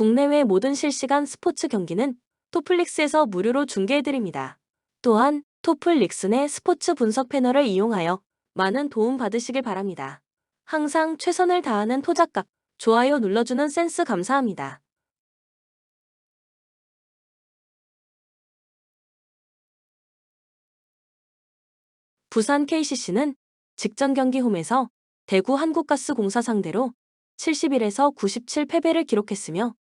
국내외 모든 실시간 스포츠 경기는 토플릭스에서 무료로 중계해드립니다. 또한 토플릭스 내 스포츠 분석 패널을 이용하여 많은 도움 받으시길 바랍니다. 항상 최선을 다하는 토작각, 좋아요 눌러주는 센스 감사합니다. 부산 KCC는 직전 경기 홈에서 대구 한국가스공사 상대로 71에서 97 패배를 기록했으며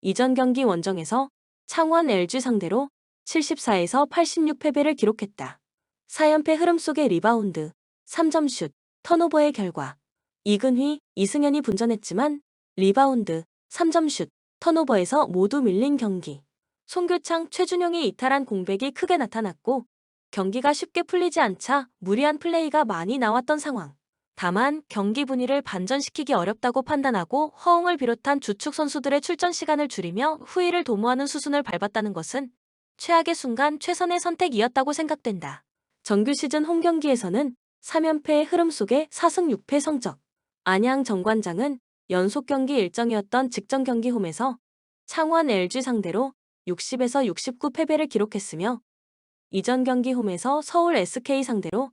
이전 경기 원정에서 창원 LG 상대로 74에서 86 패배를 기록했다. 4연패 흐름 속의 리바운드, 3점슛, 턴오버의 결과 이근휘, 이승현이 분전했지만 리바운드, 3점슛, 턴오버에서 모두 밀린 경기. 송교창, 최준용이 이탈한 공백이 크게 나타났고 경기가 쉽게 풀리지 않자 무리한 플레이가 많이 나왔던 상황. 다만 경기 분위기를 반전시키기 어렵다고 판단하고 허웅을 비롯한 주축 선수들의 출전 시간을 줄이며 후위를 도모하는 수순을 밟았다는 것은 최악의 순간 최선의 선택이었다고 생각된다. 정규 시즌 홈 경기에서는 3연패의 흐름 속에 4승 6패 성적. 안양 정관장은 연속 경기 일정이었던 직전 경기 홈에서 창원 LG 상대로 60에서 69 패배를 기록했으며 이전 경기 홈에서 서울 SK 상대로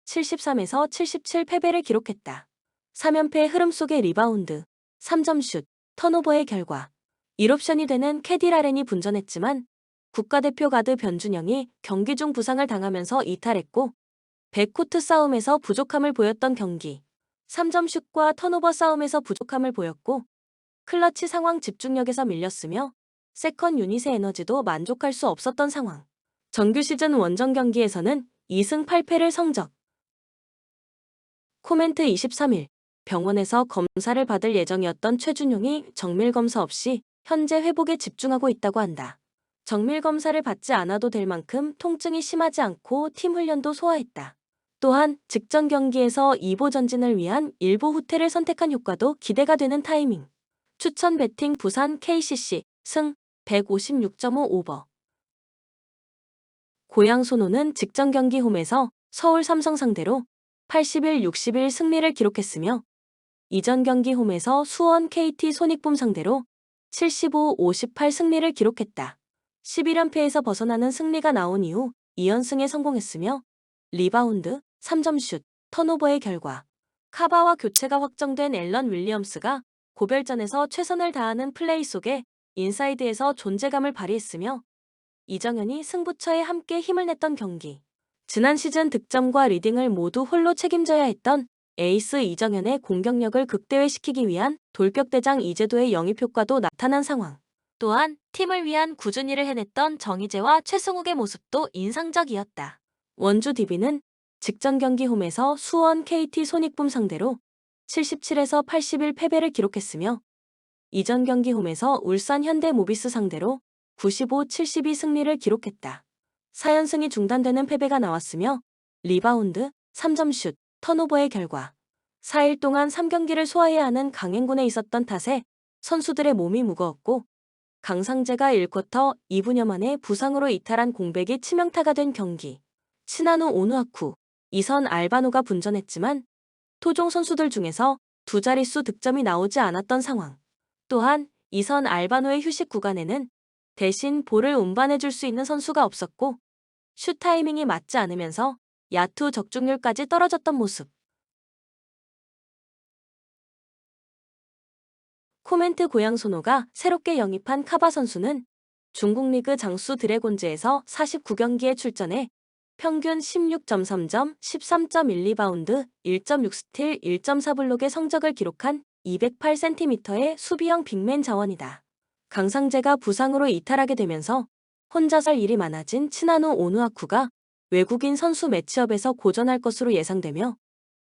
73에서 77 패배를 기록했다. 3연패의 흐름 속의 리바운드, 3점슛, 턴오버의 결과 1옵션이 되는 캐디라렌이 분전했지만 국가대표 가드 변준영이 경기 중 부상을 당하면서 이탈했고 백코트 싸움에서 부족함을 보였던 경기 3점슛과 턴오버 싸움에서 부족함을 보였고 클러치 상황 집중력에서 밀렸으며 세컨 유닛의 에너지도 만족할 수 없었던 상황. 정규 시즌 원정 경기에서는 2승 8패를 성적. 코멘트 23일 병원에서 검사를 받을 예정이었던 최준용이 정밀 검사 없이 현재 회복에 집중하고 있다고 한다. 정밀 검사를 받지 않아도 될 만큼 통증이 심하지 않고 팀 훈련도 소화했다. 또한 직전 경기에서 2보 전진을 위한 일부 후퇴를 선택한 효과도 기대가 되는 타이밍. 추천 배팅 부산 KCC 승 156.5 오버. 고양 손호는 직전 경기 홈에서 서울 삼성 상대로 81-61 승리를 기록했으며 이전 경기 홈에서 수원 KT 손익붐 상대로 75-58 승리를 기록했다. 11연패에서 벗어나는 승리가 나온 이후 2연승에 성공했으며 리바운드, 3점슛, 턴오버의 결과 카바와 교체가 확정된 앨런 윌리엄스가 고별전에서 최선을 다하는 플레이 속에 인사이드에서 존재감을 발휘했으며 이정현이 승부처에 함께 힘을 냈던 경기. 지난 시즌 득점과 리딩을 모두 홀로 책임져야 했던 에이스 이정현의 공격력을 극대화시키기 위한 돌격대장 이재도의 영입 효과도 나타난 상황. 또한 팀을 위한 꾸준히 일을 해냈던 정희재와 최승욱의 모습도 인상적이었다. 원주 DB는 직전 경기 홈에서 수원 KT 손익붐 상대로 77에서 81 패배를 기록했으며 이전 경기 홈에서 울산 현대모비스 상대로 95-72 승리를 기록했다. 4연승이 중단되는 패배가 나왔으며 리바운드, 3점슛, 턴오버의 결과 4일 동안 3경기를 소화해야 하는 강행군에 있었던 탓에 선수들의 몸이 무거웠고 강상재가 1쿼터 2분여 만에 부상으로 이탈한 공백이 치명타가 된 경기. 치나노 오누아쿠, 이선 알바노가 분전했지만 토종 선수들 중에서 두 자릿수 득점이 나오지 않았던 상황. 또한 이선 알바노의 휴식 구간에는 대신 볼을 운반해줄 수 있는 선수가 없었고 슛 타이밍이 맞지 않으면서 야투 적중률까지 떨어졌던 모습. 코멘트 고양 손호가 새롭게 영입한 카바 선수는 중국 리그 장수 드래곤즈에서 49경기에 출전해 평균 16.3점, 13.1리바운드, 1.6스틸, 1.4블록의 성적을 기록한 208cm의 수비형 빅맨 자원이다. 강상재가 부상으로 이탈하게 되면서 혼자서 할 일이 많아진 치나노 오누아쿠가 외국인 선수 매치업에서 고전할 것으로 예상되며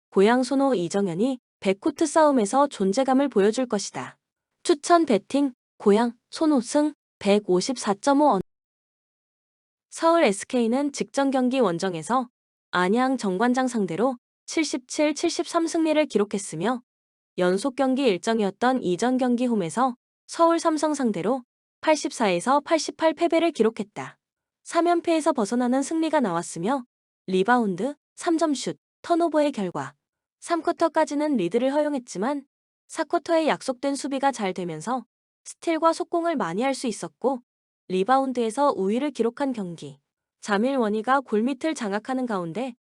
고양 손호 이정현이 백코트 싸움에서 존재감을 보여줄 것이다. 추천 배팅 고양 손호 승 154.5. 서울 SK는 직전 경기 원정에서 안양 정관장 상대로 77-73 승리를 기록했으며 연속 경기 일정이었던 이전 경기 홈에서 서울 삼성 상대로 84에서 88 패배를 기록했다. 3연패에서 벗어나는 승리가 나왔으며 리바운드, 3점슛, 턴오버의 결과 3쿼터까지는 리드를 허용했지만 4쿼터에 약속된 수비가 잘 되면서 스틸과 속공을 많이 할 수 있었고 리바운드에서 우위를 기록한 경기. 자밀 원희가 골밑을 장악하는 가운데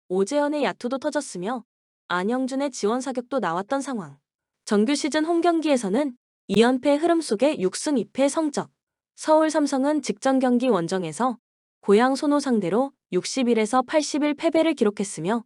오재현의 야투도 터졌으며 안영준의 지원 사격도 나왔던 상황. 정규 시즌 홈 경기에서는 2연패 흐름 속에 6승 2패 성적. 서울 삼성은 직전 경기 원정에서 고양 손호 상대로 61에서 81 패배를 기록했으며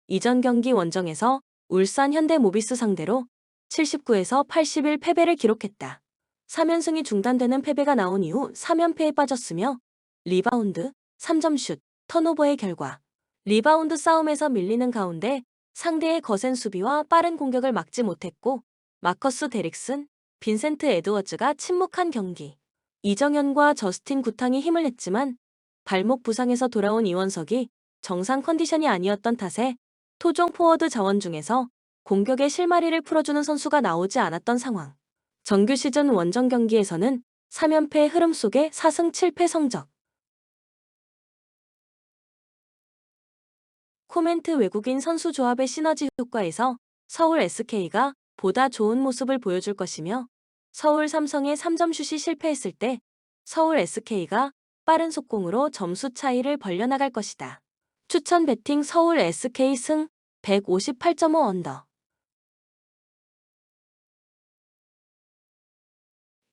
이전 경기 원정에서 울산 현대모비스 상대로 79에서 81 패배를 기록했다. 3연승이 중단되는 패배가 나온 이후 3연패에 빠졌으며 리바운드, 3점슛, 턴오버의 결과 리바운드 싸움에서 밀리는 가운데 상대의 거센 수비와 빠른 공격을 막지 못했고 마커스 데릭슨, 빈센트 에드워즈가 침묵한 경기. 이정현과 저스틴 구탕이 힘을 냈지만 발목 부상에서 돌아온 이원석이 정상 컨디션이 아니었던 탓에 토종 포워드 자원 중에서 공격의 실마리를 풀어주는 선수가 나오지 않았던 상황. 정규 시즌 원정 경기에서는 3연패의 흐름 속에 4승 7패 성적. 코멘트 외국인 선수 조합의 시너지 효과에서 서울 SK가 보다 좋은 모습을 보여줄 것이며 서울 삼성의 3점슛이 실패했을 때 서울 SK가 빠른 속공으로 점수 차이를 벌려나갈 것이다. 추천 배팅 서울 SK 승 158.5 언더.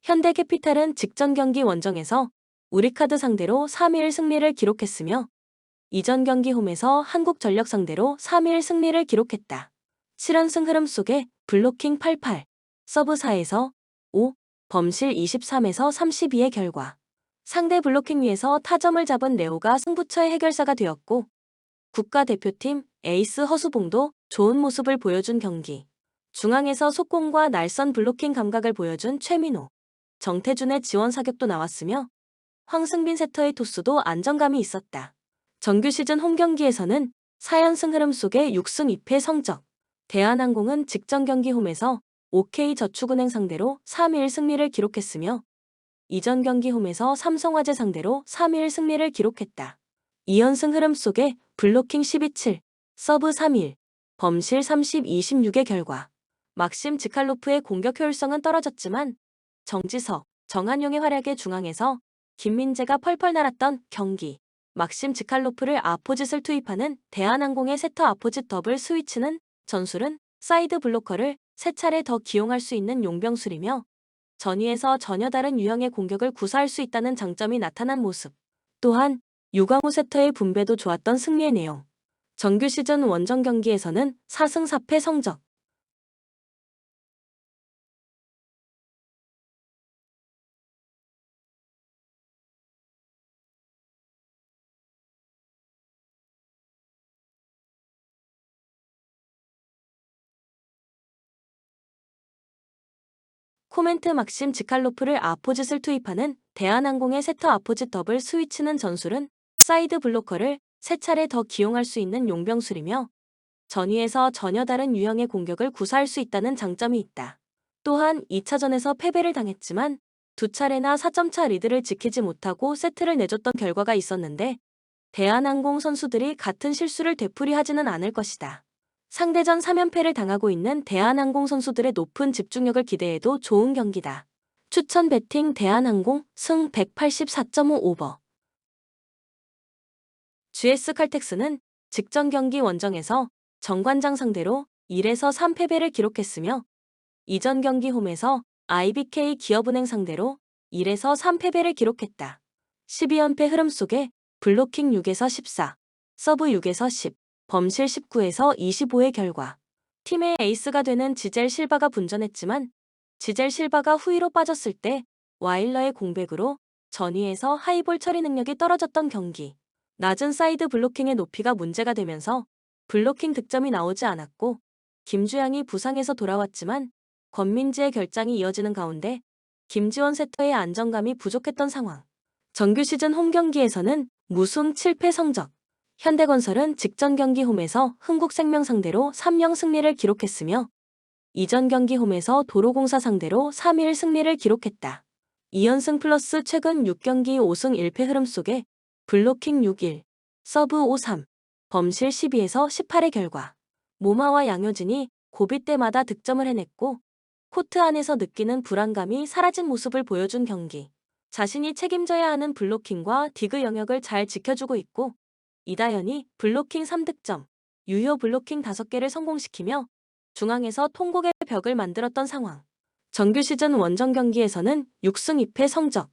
현대캐피탈은 직전 경기 원정에서 우리카드 상대로 3일 승리를 기록했으며 이전 경기 홈에서 한국전력 상대로 3일 승리를 기록했다. 7연승 흐름 속에 블로킹 88, 서브 4에서 5, 범실 23에서 32의 결과 상대 블로킹 위에서 타점을 잡은 레오가 승부처의 해결사가 되었고 국가대표팀 에이스 허수봉도 좋은 모습을 보여준 경기. 중앙에서 속공과 날선 블로킹 감각을 보여준 최민호, 정태준의 지원 사격도 나왔으며 황승빈 세터의 토스도 안정감이 있었다. 정규 시즌 홈 경기에서는 4연승 흐름 속에 6승 2패 성적. 대한항공은 직전 경기 홈에서 OK저축은행 상대로 3일 승리를 기록했으며 이전 경기 홈에서 삼성화재 상대로 3일 승리를 기록했다. 2연승 흐름 속에 블로킹 12-7, 서브 3-1, 범실 30-26의 결과 막심 지칼로프의 공격 효율성은 떨어졌지만 정지석, 정한용의 활약의 중앙에서 김민재가 펄펄 날았던 경기. 막심 지칼로프를 아포짓을 투입하는 대한항공의 세터 아포짓 더블 스위치는 전술은 사이드 블로커를 3차례 더 기용할 수 있는 용병술이며 전위에서 전혀 다른 유형의 공격을 구사할 수 있다는 장점이 나타난 모습. 또한 유광호 세터의 분배도 좋았던 승리의 내용. 정규 시즌 원정 경기에서는 4승 4패 성적. 코멘트 막심 지칼로프를 아포짓을 투입하는 대한항공의 세터 아포짓 더블 스위치는 전술은 사이드 블로커를 3차례 더 기용할 수 있는 용병술이며 전위에서 전혀 다른 유형의 공격을 구사할 수 있다는 장점이 있다. 또한 2차전에서 패배를 당했지만 2차례나 4점차 리드를 지키지 못하고 세트를 내줬던 결과가 있었는데 대한항공 선수들이 같은 실수를 되풀이하지는 않을 것이다. 상대전 3연패를 당하고 있는 대한항공 선수들의 높은 집중력을 기대해도 좋은 경기다. 추천 배팅 대한항공 승 184.5 오버. GS 칼텍스는 직전 경기 원정에서 정관장 상대로 1에서 3패배를 기록했으며 이전 경기 홈에서 IBK 기업은행 상대로 1에서 3패배를 기록했다. 12연패 흐름 속에 블로킹 6에서 14, 서브 6에서 10, 범실 19에서 25의 결과 팀의 에이스가 되는 지젤 실바가 분전했지만 지젤 실바가 후위로 빠졌을 때 와일러의 공백으로 전위에서 하이볼 처리 능력이 떨어졌던 경기. 낮은 사이드 블로킹의 높이가 문제가 되면서 블로킹 득점이 나오지 않았고 김주양이 부상에서 돌아왔지만 권민지의 결장이 이어지는 가운데 김지원 세터의 안정감이 부족했던 상황. 정규 시즌 홈 경기에서는 무승 7패 성적. 현대건설은 직전 경기 홈에서 흥국생명 상대로 3영 승리를 기록했으며 이전 경기 홈에서 도로공사 상대로 3일 승리를 기록했다. 2연승 플러스 최근 6경기 5승 1패 흐름 속에 블로킹 6-1, 서브 5-3, 범실 12에서 18의 결과 모마와 양효진이 고비 때마다 득점을 해냈고 코트 안에서 느끼는 불안감이 사라진 모습을 보여준 경기. 자신이 책임져야 하는 블로킹과 디그 영역을 잘 지켜주고 있고, 이다현이 블로킹 3득점, 유효 블로킹 5개를 성공시키며 중앙에서 통곡의 벽을 만들었던 상황. 정규 시즌 원정 경기에서는 6승 2패 성적.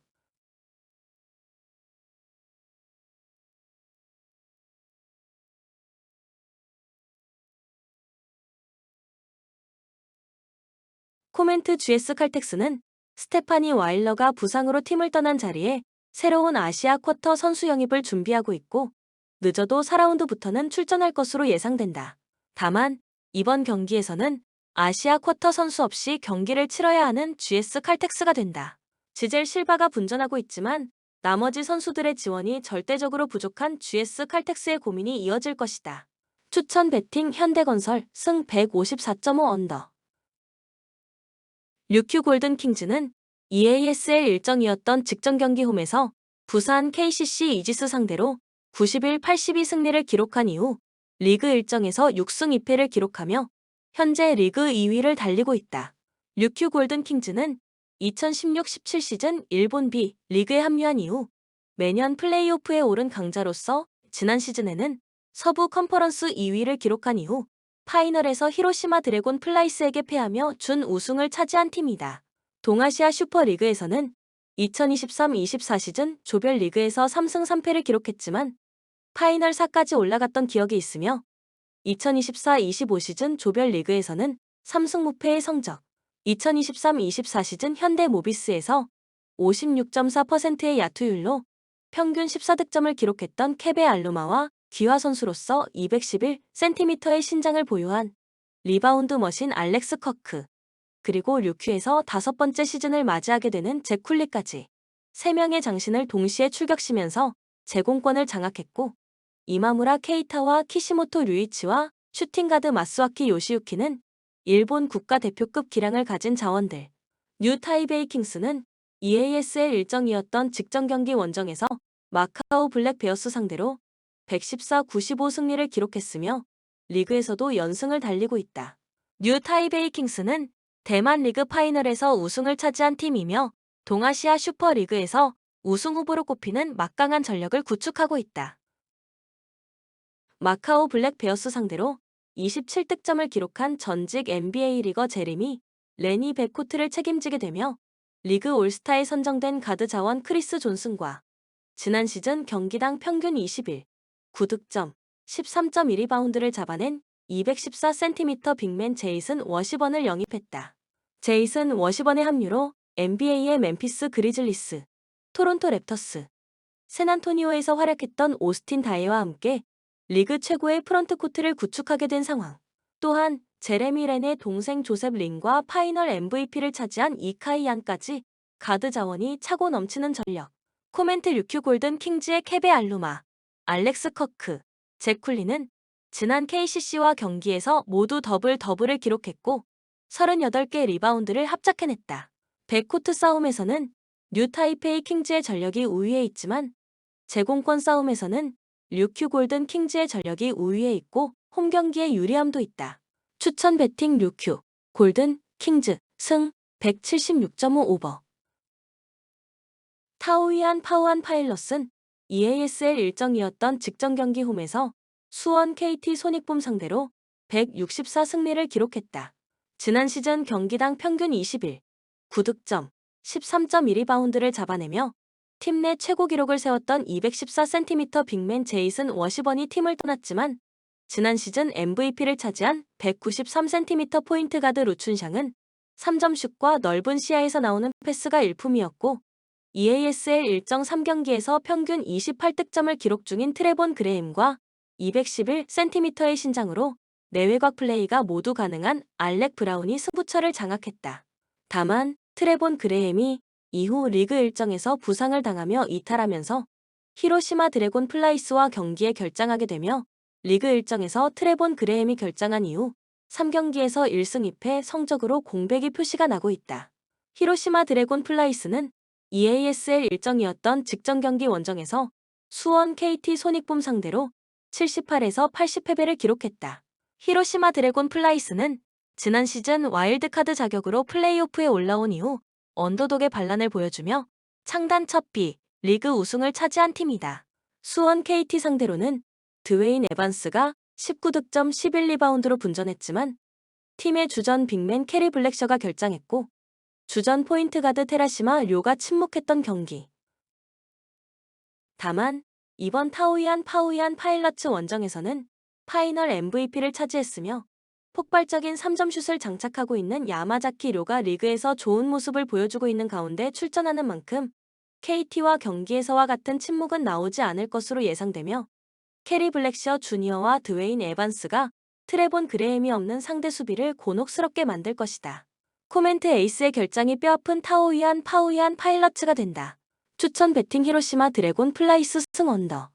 코멘트 GS 칼텍스는 스테파니 와일러가 부상으로 팀을 떠난 자리에 새로운 아시아 쿼터 선수 영입을 준비하고 있고, 늦어도 4라운드부터는 출전할 것으로 예상된다. 다만 이번 경기에서는 아시아 쿼터 선수 없이 경기를 치러야 하는 GS 칼텍스가 된다. 지젤 실바가 분전하고 있지만 나머지 선수들의 지원이 절대적으로 부족한 GS 칼텍스의 고민이 이어질 것이다. 추천 배팅 현대건설 승 154.5 언더. 류큐 골든 킹즈는 EASL 일정이었던 직전 경기 홈에서 부산 KCC 이지스 상대로 91-82 승리를 기록한 이후 리그 일정에서 6승 2패를 기록하며 현재 리그 2위를 달리고 있다. 류큐 골든 킹즈는 2016-17 시즌 일본 B 리그에 합류한 이후 매년 플레이오프에 오른 강자로서 지난 시즌에는 서부 컨퍼런스 2위를 기록한 이후 파이널에서 히로시마 드래곤 플라이스에게 패하며 준우승을 차지한 팀이다. 동아시아 슈퍼리그에서는 2023-24 시즌 조별리그에서 3승 3패를 기록했지만 파이널 4까지 올라갔던 기억이 있으며 2024-25 시즌 조별리그에서는 3승 무패의 성적, 2023-24 시즌 현대모비스에서 56.4%의 야투율로 평균 14득점을 기록했던 케베 알루마와 귀화 선수로서 211cm의 신장을 보유한 리바운드 머신 알렉스 커크, 그리고 류큐에서 5번째 시즌을 맞이하게 되는 잭 쿨리까지 3명의 장신을 동시에 출격시면서 제공권을 장악했고, 이마무라 케이타와 키시모토 류이치와 슈팅가드 마스와키 요시유키는 일본 국가대표급 기량을 가진 자원들. 뉴 타이베이 킹스는 EASL 일정이었던 직전 경기 원정에서 마카오 블랙 베어스 상대로 114-95 승리를 기록했으며 리그에서도 연승을 달리고 있다. 뉴 타이베이 킹스는 대만 리그 파이널에서 우승을 차지한 팀이며 동아시아 슈퍼리그에서 우승 후보로 꼽히는 막강한 전력을 구축하고 있다. 마카오 블랙 베어스 상대로 27득점을 기록한 전직 NBA 리거 제리미 레니 백코트를 책임지게 되며 리그 올스타에 선정된 가드 자원 크리스 존슨과 지난 시즌 경기당 평균 21, 9득점, 13.1리바운드를 잡아낸 214cm 빅맨 제이슨 워시번을 영입했다. 제이슨 워시번의 합류로 NBA의 멤피스 그리즐리스, 토론토 랩터스, 샌안토니오에서 활약했던 오스틴 다이와 함께 리그 최고의 프런트코트를 구축하게 된 상황. 또한 제레미 렌의 동생 조셉 린과 파이널 MVP를 차지한 이카이 얀까지 가드 자원이 차고 넘치는 전력. 코멘트 류큐 골든 킹즈의 케베 알루마, 알렉스 커크, 잭 쿨리는 지난 KCC와 경기에서 모두 더블을 기록했고 38개 리바운드를 합작해냈다. 백코트 싸움에서는 뉴 타이페이 킹즈의 전력이 우위에 있지만 제공권 싸움에서는 류큐 골든 킹즈의 전력이 우위에 있고 홈 경기에 유리함도 있다. 추천 배팅 류큐 골든 킹즈 승 176.5 오버. 타오이안 파우안 파일럿은 EASL 일정이었던 직전 경기 홈에서 수원 KT 소닉붐 상대로 164 승리를 기록했다. 지난 시즌 경기당 평균 21, 9득점, 13.1리바운드를 잡아내며 팀 내 최고 기록을 세웠던 214cm 빅맨 제이슨 워시번이 팀을 떠났지만 지난 시즌 MVP를 차지한 193cm 포인트 가드 루춘샹은 3점슛과 넓은 시야에서 나오는 패스가 일품이었고 EASL 일정 3경기에서 평균 28득점을 기록 중인 트레본 그레임과 211cm의 신장으로 내외곽 플레이가 모두 가능한 알렉 브라운이 승부처를 장악했다. 다만 트레본 그레임이 이후 리그 일정에서 부상을 당하며 이탈하면서 히로시마 드래곤 플라이스와 경기에 결장하게 되며 리그 일정에서 트레본 그레임이 결장한 이후 3경기에서 1승 2패 성적으로 공백이 표시가 나고 있다. 히로시마 드래곤 플라이스는 EASL 일정이었던 직전 경기 원정에서 수원 KT 소닉붐 상대로 78에서 80패배를 기록했다. 히로시마 드래곤 플라이스는 지난 시즌 와일드카드 자격으로 플레이오프에 올라온 이후 언더독의 반란을 보여주며 창단 첫 B 리그 우승을 차지한 팀이다. 수원 KT 상대로는 드웨인 에반스가 19득점 11리바운드로 분전했지만 팀의 주전 빅맨 캐리 블랙셔가 결장했고 주전 포인트 가드 테라시마 료가 침묵했던 경기. 다만 이번 파우이안 파일럿츠 원정에서는 파이널 MVP를 차지했으며 폭발적인 3점슛을 장착하고 있는 야마자키 료가 리그에서 좋은 모습을 보여주고 있는 가운데 출전하는 만큼 KT와 경기에서와 같은 침묵은 나오지 않을 것으로 예상되며 캐리 블랙셔 주니어와 드웨인 에반스가 트레본 그레햄이 없는 상대 수비를 곤혹스럽게 만들 것이다. 코멘트 에이스의 결장이 뼈아픈 파우이안 파일럿츠가 된다. 추천 배팅 히로시마 드래곤 플라이스 승 언더.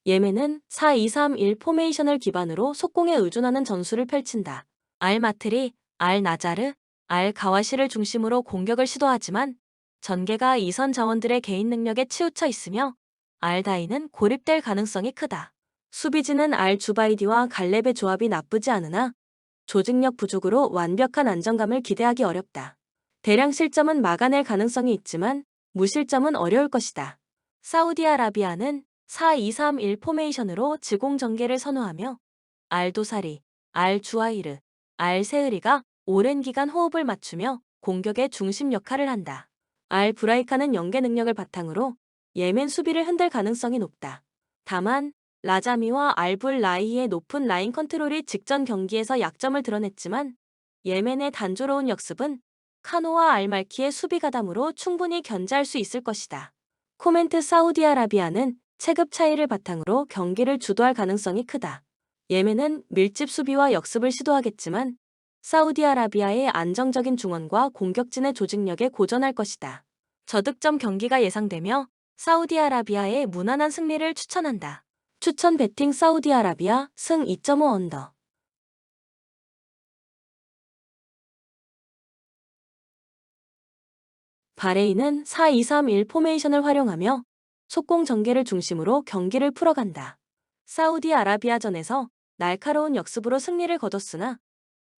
예멘은 4-2-3-1 포메이션을 기반으로 속공에 의존하는 전술을 펼친다. 알마트리, 알나자르, 알가와시를 중심으로 공격을 시도하지만 전개가 이선 자원들의 개인 능력에 치우쳐 있으며 알다이는 고립될 가능성이 크다. 수비진은 알주바이디와 갈렙의 조합이 나쁘지 않으나 조직력 부족으로 완벽한 안정감을 기대하기 어렵다. 대량 실점은 막아낼 가능성이 있지만 무실점은 어려울 것이다. 사우디아라비아는 4-2-3-1 포메이션으로 지공 전개를 선호하며 알도사리, 알주아이르, 알세으리가 오랜 기간 호흡을 맞추며 공격의 중심 역할을 한다. 알브라이카는 연계 능력을 바탕으로 예멘 수비를 흔들 가능성이 높다. 다만 라자미와 알불라이히의 높은 라인 컨트롤이 직전 경기에서 약점을 드러냈지만 예멘의 단조로운 역습은 카노와 알말키의 수비 가담으로 충분히 견제할 수 있을 것이다. 코멘트 사우디아라비아는 체급 차이를 바탕으로 경기를 주도할 가능성이 크다. 예멘은 밀집 수비와 역습을 시도하겠지만 사우디아라비아의 안정적인 중원과 공격진의 조직력에 고전할 것이다. 저득점 경기가 예상되며 사우디아라비아의 무난한 승리를 추천한다. 추천 배팅 사우디아라비아 승 2.5 언더. 바레인은 4-2-3-1 포메이션을 활용하며 속공 전개를 중심으로 경기를 풀어간다. 사우디아라비아전에서 날카로운 역습으로 승리를 거뒀으나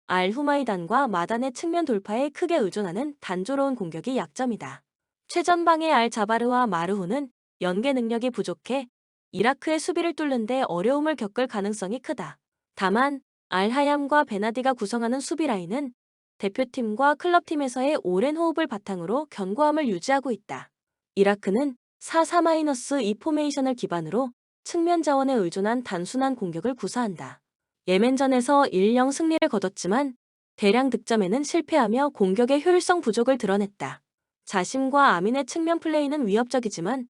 알후마이단과 마단의 측면 돌파에 크게 의존하는 단조로운 공격이 약점이다. 최전방의 알자바르와 마르후는 연계 능력이 부족해 이라크의 수비를 뚫는 데 어려움을 겪을 가능성이 크다. 다만 알하얌과 베나디가 구성하는 수비 라인은 대표팀과 클럽팀에서의 오랜 호흡을 바탕으로 견고함을 유지하고 있다. 이라크는 4-4-2 포메이션을 기반으로 측면 자원에 의존한 단순한 공격을 구사한다. 예멘전에서 1-0 승리를 거뒀지만 대량 득점에는 실패하며 공격의 효율성 부족을 드러냈다. 자심과 아민의 측면 플레이는 위협적이지만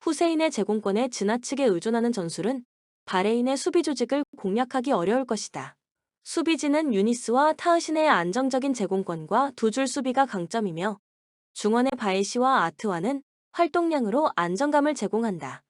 후세인의 제공권에 지나치게 의존하는 전술은 바레인의 수비 조직을 공략하기 어려울 것이다. 수비진은 유니스와 타흐신의 안정적인 제공권과 두 줄 수비가 강점이며 중원의 바에시와 아트와는 활동량으로 안정감을 제공한다.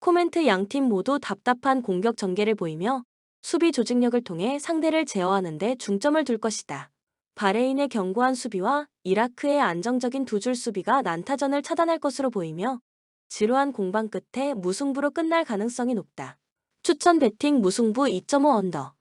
코멘트 양팀 모두 답답한 공격 전개를 보이며 수비 조직력을 통해 상대를 제어하는 데 중점을 둘 것이다. 바레인의 견고한 수비와 이라크의 안정적인 두 줄 수비가 난타전을 차단할 것으로 보이며 지루한 공방 끝에 무승부로 끝날 가능성이 높다. 추천 배팅 무승부 2.5 언더.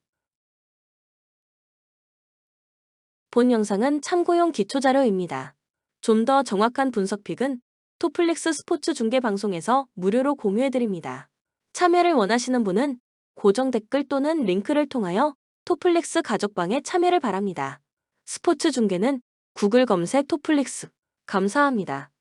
본 영상은 참고용 기초자료입니다. 좀 더 정확한 분석픽은 토플릭스 스포츠 중계 방송에서 무료로 공유해드립니다. 참여를 원하시는 분은 고정 댓글 또는 링크를 통하여 토플릭스 가족방에 참여를 바랍니다. 스포츠 중계는 구글 검색 토플릭스. 감사합니다.